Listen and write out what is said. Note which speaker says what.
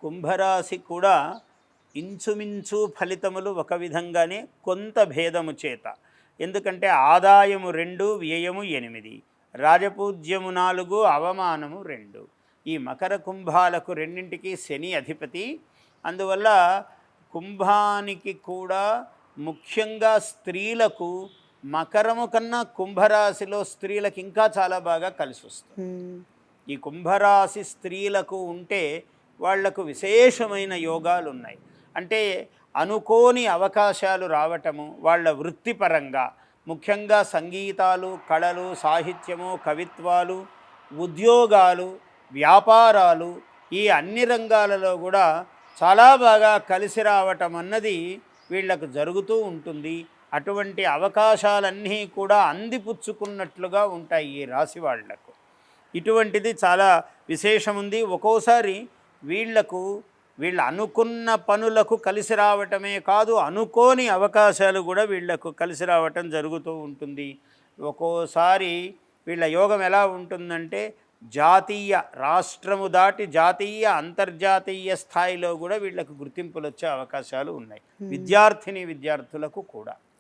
Speaker 1: కుంభరాశి కూడా ఇంచుమించు ఫలితములు ఒక విధంగానే కొంత భేదము చేత. ఎందుకంటే ఆదాయము 2, వ్యయము 8, రాజపూజ్యము 4, అవమానము 2. ఈ మకర కుంభాలకు రెండింటికి శని అధిపతి. అందువల్ల కుంభానికి కూడా ముఖ్యంగా స్త్రీలకు మకరము కన్నా కుంభరాశిలో స్త్రీలకు ఇంకా చాలా బాగా కలిసి వస్తుంది. ఈ కుంభరాశి స్త్రీలకు ఉంటే వాళ్లకు విశేషమైన యోగాలు ఉన్నాయి. అంటే అనుకోని అవకాశాలు రావటము, వాళ్ళ వృత్తిపరంగా ముఖ్యంగా సంగీతాలు, కళలు, సాహిత్యము, కవిత్వాలు, ఉద్యోగాలు, వ్యాపారాలు, ఈ అన్ని రంగాలలో కూడా చాలా బాగా కలిసి రావటం అన్నది వీళ్లకు జరుగుతూ ఉంటుంది. అటువంటి అవకాశాలన్నీ కూడా అందిపుచ్చుకున్నట్లుగా ఉంటాయి ఈ రాశి వాళ్లకు. ఇటువంటిది చాలా విశేషముంది. ఒక్కోసారి వీళ్ళు అనుకున్న పనులకు కలిసి రావటమే కాదు, అనుకోని అవకాశాలు కూడా వీళ్లకు కలిసి రావటం జరుగుతూ ఉంటుంది. ఒక్కోసారి వీళ్ళ యోగం ఎలా ఉంటుందంటే జాతీయ, రాష్ట్రము దాటి జాతీయ, అంతర్జాతీయ స్థాయిలో కూడా వీళ్లకు గుర్తింపులు వచ్చే అవకాశాలు ఉన్నాయి, విద్యార్థినులకు కూడా.